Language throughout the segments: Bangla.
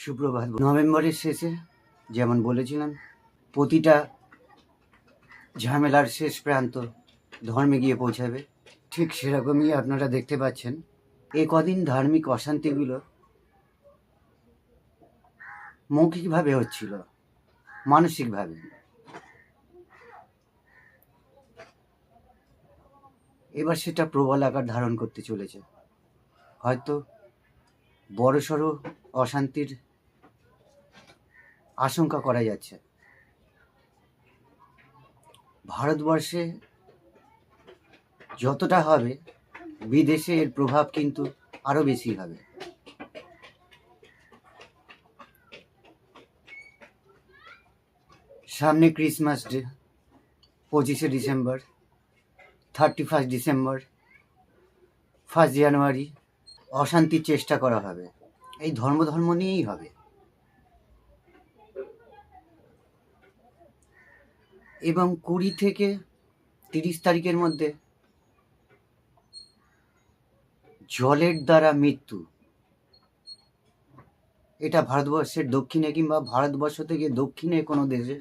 সুপ্রভাত। নভেম্বরের শেষে যেমন বলেছিলাম, প্রতিটা ঝামেলার শেষ প্রান্ত ধর্মে গিয়ে পৌঁছাবে, ঠিক সেরকমই আপনারা দেখতে পাচ্ছেন এ কদিন ধার্মিক অশান্তিগুলো মৌখিকভাবে হচ্ছিল, মানসিকভাবে। এবার সেটা প্রবল আকার ধারণ করতে চলেছে। হয়তো বড়সড় অশান্তির আশঙ্কা করা যাচ্ছে। ভারতবর্ষে যতটা হবে, বিদেশে এর প্রভাব কিন্তু আরো বেশি হবে। সামনে ক্রিসমাস ডে, 25শে ডিসেম্বর, 31 ডিসেম্বর, 1 জানুয়ারি অশান্তির চেষ্টা করা হবে। এই ধর্ম নিয়েই হবে। এবং 20 থেকে 30 তারিখের মধ্যে জলের দ্বারা মৃত্যু, এটা ভারতবর্ষের দক্ষিণে কিংবা ভারতবর্ষ থেকে দক্ষিণে কোনো দেশে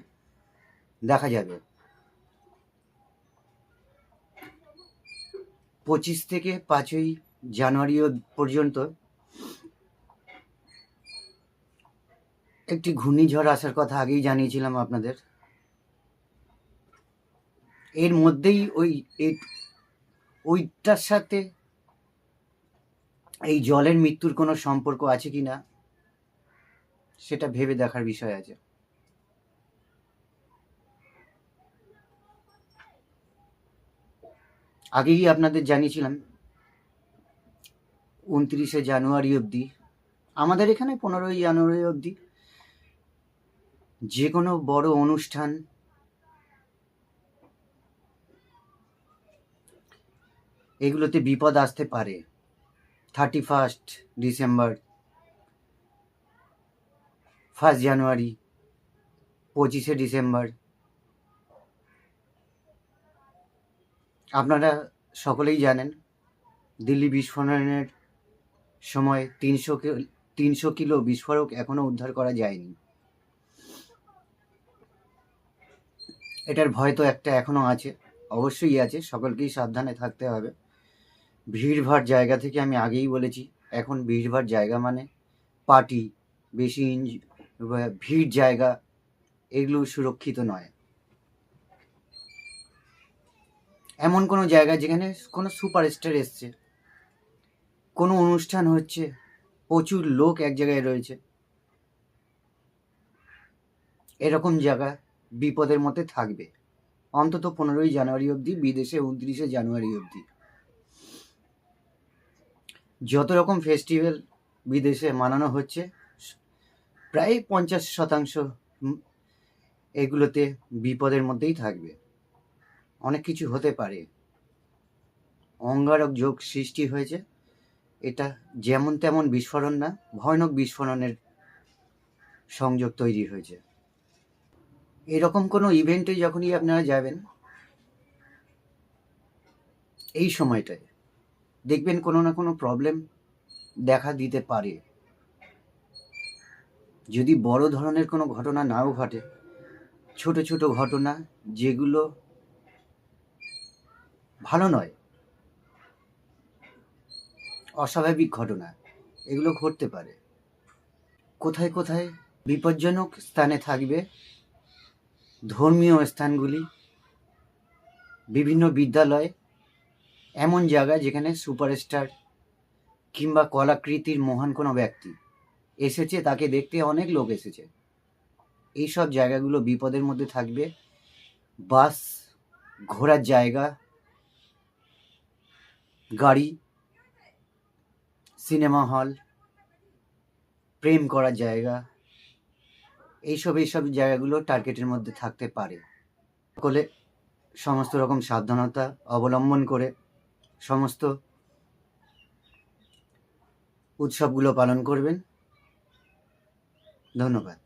দেখা যাবে। 25 থেকে 5ই জানুয়ারি পর্যন্ত একটি ঘূর্ণিঝড় আসার কথা আগেই জানিয়েছিলাম আপনাদের। এর মধ্যেই ওইটার সাথে এই জলের মৃত্যুর কোনো সম্পর্ক আছে কিনা সেটা ভেবে দেখার বিষয় আছে। আগেই আপনাদের জানিয়েছিলাম 29শে জানুয়ারি অবধি, আমাদের এখানে 15ই জানুয়ারি অবধি যে কোনো বড় অনুষ্ঠান, এগুলোতে বিপদ আসতে পারে। 31 ডিসেম্বর, 1 জানুয়ারি, 25শে ডিসেম্বর। আপনারা সকলেই জানেন, দিল্লি বিস্ফোরণের সময় 300 কিলো বিস্ফোরক এখনো উদ্ধার করা যায়নি। এটার ভয় তো একটা এখনো আছে, অবশ্যই আছে। সকলকেই সাবধানে থাকতে হবে। ভিড়ভাড় জায়গা থেকে আমি আগেই বলেছি, এখন ভিড়ভাড় জায়গা মানে পার্টি, বেশি ভিড় জায়গা, এগুলো সুরক্ষিত নয়। এমন কোনো জায়গা যেখানে কোনো সুপারস্টার এসছে, কোনো অনুষ্ঠান হচ্ছে, প্রচুর লোক এক জায়গায় রয়েছে, এরকম জায়গা বিপদের মধ্যে থাকবে অন্তত 15ই জানুয়ারি অবধি, বিদেশে 29শে জানুয়ারি অবধি। যত রকম ফেস্টিভ্যাল বিদেশে মানানো হচ্ছে, প্রায় 50% এগুলোতে বিপদের মধ্যেই থাকবে। অনেক কিছু হতে পারে, অঙ্গারক যোগ সৃষ্টি হয়েছে। এটা যেমন তেমন বিস্ফোরণ না, ভয়ানক বিস্ফোরণের সংযোগ তৈরি হয়েছে। এরকম কোনো ইভেন্টে যখনই আপনারা যাবেন, এই সময়টায় দেখবেন কোনো না কোনো প্রবলেম দেখা দিতে পারে। যদি বড় ধরনের কোনো ঘটনা নাও ঘটে, ছোট ছোট ঘটনা যেগুলো ভালো নয়, অস্বাভাবিক ঘটনা, এগুলো ঘটতে পারে। কোথায় কোথায় বিপজ্জনক স্থানে থাকবে? ধর্মীয় স্থানগুলি, বিভিন্ন বিদ্যালয়, এমন জায়গা যেখানে সুপারস্টার কিংবা কলাকৃতির মহান কোনো ব্যক্তি এসেছে, তাকে দেখতে অনেক লোক এসেছে, এই সব জায়গাগুলো বিপদের মধ্যে থাকবে। বাস, ঘোরার জায়গা, গাড়ি, সিনেমা হল, প্রেম করার জায়গা, এইসব জায়গাগুলো টার্গেটের মধ্যে থাকতে পারে। সকলে সমস্ত রকম সাবধানতা অবলম্বন করে সমস্ত উৎসবগুলো পালন করবেন। ধন্যবাদ।